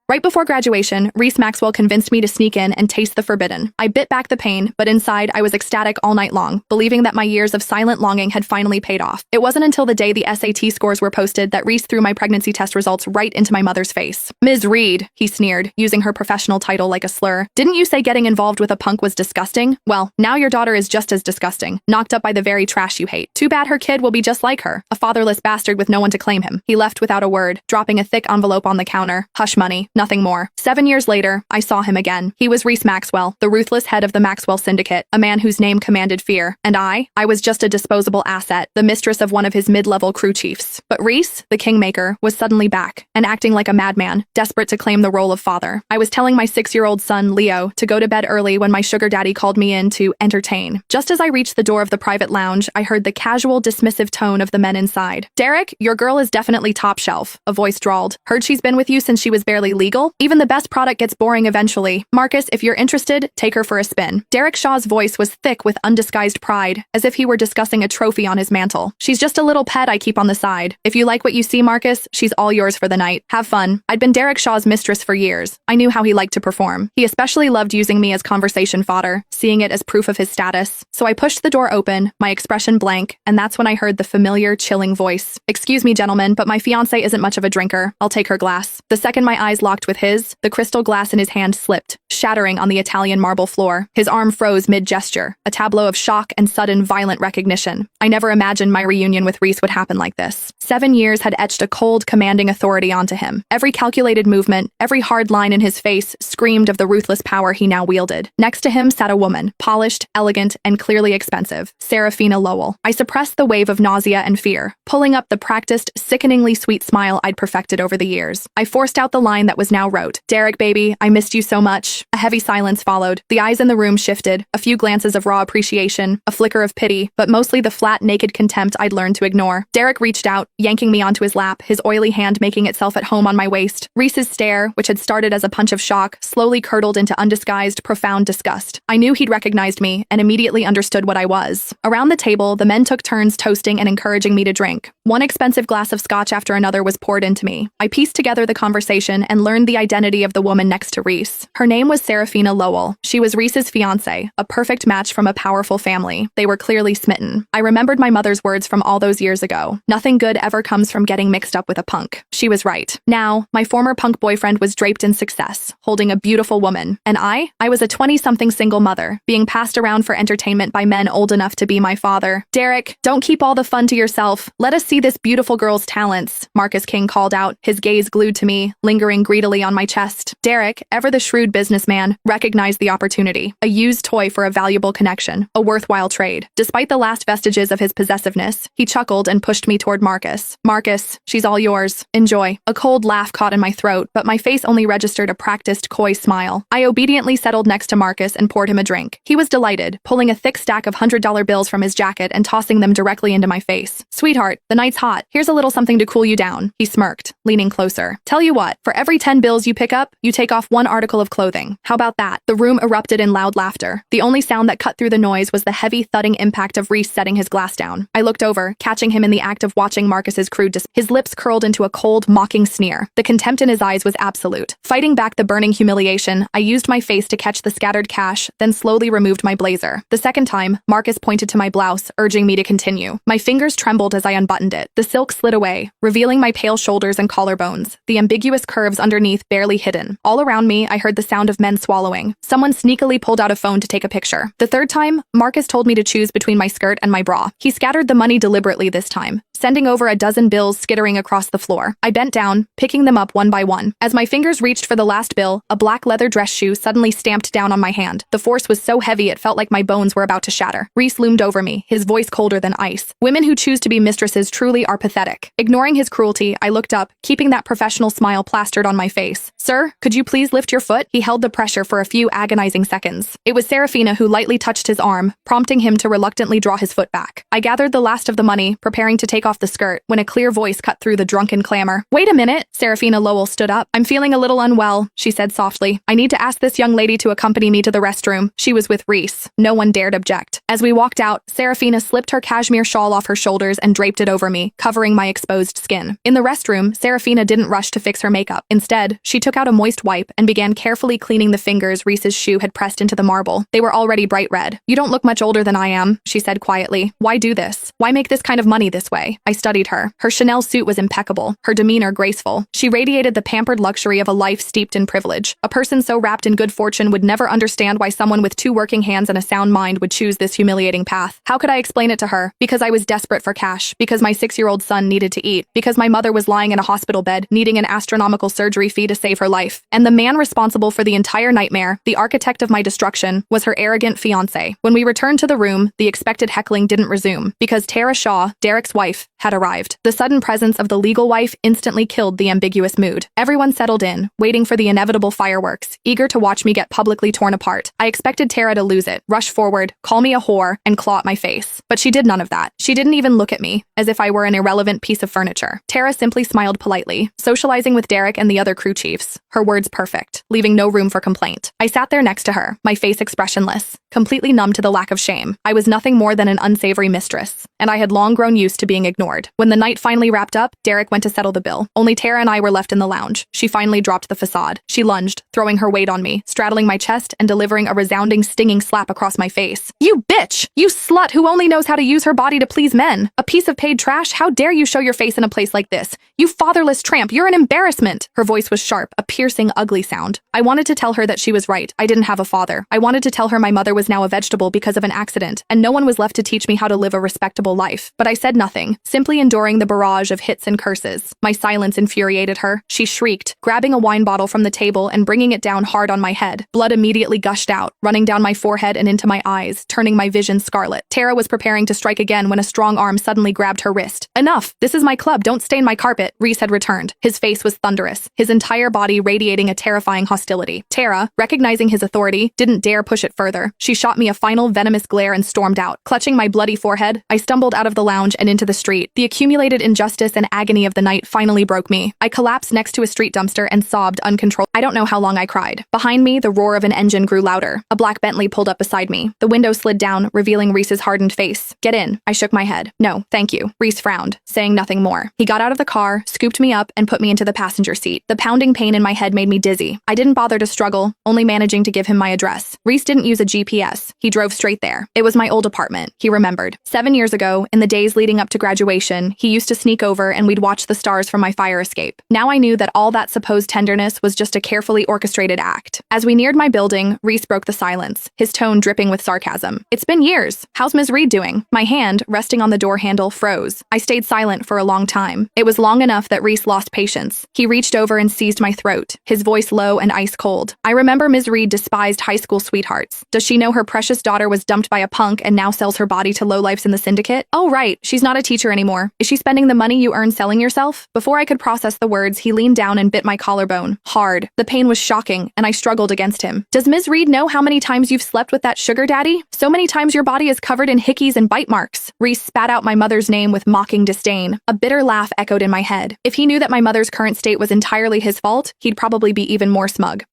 Right before graduation, Reese Maxwell convinced me to sneak in and taste the forbidden. I bit back the pain, but inside I was ecstatic all night long, believing that my years of silent longing had finally paid off. It wasn't until the day the SAT scores were posted that Reese threw my pregnancy test results right into my mother's face. "Ms. Reed," he sneered, using her professional title like a slur. "Didn't you say getting involved with a punk was disgusting? Well, now your daughter is just as disgusting, knocked up by the very trash you hate. Too bad her kid will be just like her, a fatherless bastard with no one to claim him." He left without a word, dropping a thick envelope on the counter. Hush money, nothing more. 7 years later, I saw him again. He was Reese Maxwell, the ruthless head of the Maxwell Syndicate, a man whose name commanded fear. And I was just a disposable asset, the mistress of one of his mid-level crew chiefs. But Reese, the kingmaker, was suddenly back, and acting like a madman, desperate to claim the role of father. I was telling my 6-year-old son, Leo, to go to bed early when my sugar daddy called me in to entertain. Just as I reached the door of the private lounge, I heard the casual, dismissive tone of the men inside. "Derek, your girl is definitely top shelf," a voice drawled. "Heard she's been with you since she was barely legal? Even the best product gets boring eventually. Marcus, if you're interested, take her for a spin." Derek Shaw's voice was thick with undisguised pride, as if he were discussing a trophy on his mantle. "She's just a little pet I keep on the side. If you like what you see, Marcus, she's all yours for the night. Have fun." I'd been Derek Shaw's mistress for years. I knew how he liked to perform. He especially loved using me as conversation fodder, seeing it as proof of his status. So I pushed the door open, my expression blank, and that's when I heard the familiar, chilling voice. "Excuse me, gentlemen, but my fiancé isn't much of a drinker. I'll take her glass." The second my eyes locked with his, the crystal glass in his hand slipped, shattering on the Italian marble floor. His arm froze mid-gesture, a tableau of shock and sudden violent recognition. I never imagined my reunion with Reese would happen like this. 7 years had etched a cold, commanding authority onto him. Every calculated movement, every hard line in his face screamed of the ruthless power he now wielded. Next to him sat a woman, polished, elegant, and clearly expensive, Serafina Lowell. I suppressed the wave of nausea and fear, pulling up the practiced, sickeningly sweet smile I'd perfected over the years. I forced out the line that was now rote. "Derek, baby, I missed you so much." A heavy silence followed. The eyes in the room shifted, a few glances of raw appreciation, a flicker of pity, but mostly the flat, naked contempt I'd learned to ignore. Derek reached out, yanking me onto his lap, his oily hand making itself at home on my waist. Reese's stare, which had started as a punch of shock, slowly curdled into undisguised, profound disgust. I knew he'd recognized me and immediately understood what I was. Around the table, the men took turns toasting and encouraging me to drink. One expensive glass of scotch after another was poured into me. I pieced together the conversation and learned the identity of the woman next to Reese. Her name was Serafina Lowell. She was Reese's fiancée, a perfect match from a powerful family. They were clearly smitten. I remembered my mother's words from all those years ago. Nothing good ever comes from getting mixed up with a punk. She was right. Now, my former punk boyfriend was draped in success, holding a beautiful woman. And I was a 20-something single mother, being passed around for entertainment by men old enough to be my father. "Derek, don't keep all the fun to yourself. Let us see this beautiful girl's talents," Marcus King called out, his gaze glued to me, lingering greedily on my chest. Derek, ever the shrewd businessman, recognized the opportunity. A used toy for a valuable connection, a worthwhile trade. Despite the last vestiges of his possessiveness, he chuckled and pushed me toward Marcus. "Marcus, she's all yours. Enjoy." A cold laugh caught in my throat, but my face only registered a practiced, coy smile. I obediently settled next to Marcus and poured him a drink. He was delighted, pulling a thick stack of $100 bills from his jacket and tossing them directly into my face. "Sweetheart, the night's hot. Here's a little something to cool you down," he smirked, leaning closer. "Tell you what, for every 10 bills you pick up, you take off one article of clothing. How about that?" The room erupted in loud laughter. The only sound that cut through the noise was the heavy, thudding impact of Reese setting his glass down. I looked over, catching him in the act of watching Marcus's crude his lips curled into a cold, mocking sneer. The contempt in his eyes was absolute. Fighting back the burning humiliation, I used my face to catch the scattered cash, then slowly removed my blazer. The second time, Marcus pointed to my blouse, urging me to continue. My fingers trembled as I unbuttoned it. The silk slid away, revealing my pale shoulders and collarbones, the ambiguous curves underneath barely hidden. All around me, I heard the sound of men swallowing. Someone sneakily pulled out a phone to take a picture. The third time, Marcus told me to choose between my skirt and my bra. He scattered the money deliberately this time, sending over a dozen bills skittering across the floor. I bent down, picking them up one by one. As my fingers reached for the last bill, a black leather dress shoe suddenly stamped down on my hand. The force was so heavy it felt like my bones were about to shatter. Reese loomed over me, his voice colder than ice. "Women who choose to be mistresses truly are pathetic." Ignoring his cruelty, I looked up, keeping that professional smile plastered on my face. "Sir, could you please lift your foot?" He held the pressure for a few agonizing seconds. It was Serafina who lightly touched his arm, prompting him to reluctantly draw his foot back. I gathered the last of the money, preparing to take off the skirt when a clear voice cut through the drunken clamor. "Wait a minute." Serafina Lowell stood up. "I'm feeling a little unwell," she said softly. "I need to ask this young lady to accompany me to the restroom." She was with Reese. No one dared object. As we walked out, Serafina slipped her cashmere shawl off her shoulders and draped it over me, covering my exposed skin. In the restroom, Serafina didn't rush to fix her makeup. Instead, she took out a moist wipe and began carefully cleaning the fingers Reese's shoe had pressed into the marble. They were already bright red. "You don't look much older than I am," she said quietly. "Why do this? Why make this kind of money this way?" I studied her. Her Chanel suit was impeccable, her demeanor graceful. She radiated the pampered luxury of a life steeped in privilege. A person so wrapped in good fortune would never understand why someone with 2 working hands and a sound mind would choose this humiliating path. How could I explain it to her? Because I was desperate for cash, because my 6-year-old son needed to eat, because my mother was lying in a hospital bed, needing an astronomical surgery fee to save her life. And the man responsible for the entire nightmare, the architect of my destruction, was her arrogant fiancé. When we returned to the room, the expected heckling didn't resume, because Tara Shaw, Derek's wife, had arrived. The sudden presence of the legal wife instantly killed the ambiguous mood. Everyone settled in, waiting for the inevitable fireworks, eager to watch me get publicly torn apart. I expected Tara to lose it, rush forward, call me a whore, and claw at my face. But she did none of that. She didn't even look at me, as if I were an irrelevant piece of furniture. Tara simply smiled politely, socializing with Derek and the other crew chiefs, her words perfect, leaving no room for complaint. I sat there next to her, my face expressionless, completely numb to the lack of shame. I was nothing more than an unsavory mistress, and I had long grown used to being ignored. When the night finally wrapped up, Derek went to settle the bill. Only Tara and I were left in the lounge. She finally dropped the facade. She lunged, throwing her weight on me, straddling my chest and delivering a resounding, stinging slap across my face. "You bitch! You slut who only knows how to use her body to please men! A piece of paid trash! How dare you show your face in a place like this? You fatherless tramp! You're an embarrassment!" Her voice was sharp, a piercing, ugly sound. I wanted to tell her that she was right. I didn't have a father. I wanted to tell her my mother was now a vegetable because of an accident, and no one was left to teach me how to live a respectable life. But I said nothing, simply enduring the barrage of hits and curses. My silence infuriated her. She shrieked, grabbing a wine bottle from the table and bringing it down hard on my head. Blood immediately gushed out, running down my forehead and into my eyes, turning my vision scarlet. Tara was preparing to strike again when a strong arm suddenly grabbed her wrist. "Enough! This is my club, don't stain my carpet," Reese had returned. His face was thunderous, his entire body radiating a terrifying hostility. Tara, recognizing his authority, didn't dare push it further. She shot me a final venomous glare and stormed out. Clutching my bloody forehead, I stumbled out of the lounge and into the street. The accumulated injustice and agony of the night finally broke me. I collapsed next to a street dumpster and sobbed uncontrollably. I don't know how long I cried. Behind me, the roar of an engine grew louder. A black Bentley pulled up beside me. The window slid down, revealing Reese's hardened face. "Get in." I shook my head. "No, thank you." Reese frowned, saying nothing more. He got out of the car, scooped me up, and put me into the passenger seat. The pounding pain in my head made me dizzy. I didn't bother to struggle, only managing to give him my address. Reese didn't use a GPS. He drove straight there. It was my old apartment, he remembered. 7 years ago, in the days leading up to graduation, he used to sneak over and we'd watch the stars from my fire escape. Now I knew that all that supposed tenderness was just a carefully orchestrated act. As we neared my building, Reese broke the silence, his tone dripping with sarcasm. "It's been years. How's Ms. Reed doing?" My hand, resting on the door handle, froze. I stayed silent for a long time. It was long enough that Reese lost patience. He reached over and seized my throat, his voice low and ice cold. "I remember Ms. Reed despised high school sweethearts. Does she know her precious daughter was dumped by a punk and now sells her body to lowlifes in the syndicate? Oh right, she's not a teacher anymore. Is she spending the money you earn selling yourself?" Before I could process the words, he leaned down and bit my collarbone. Hard. The pain was shocking, and I struggled against him. "Does Ms. Reed know how many times you've slept with that sugar daddy? So many times your body is covered in hickeys and bite marks." Reese spat out my mother's name with mocking disdain. A bitter laugh echoed in my head. If he knew that my mother's current state was entirely his fault, he'd probably be even more smug.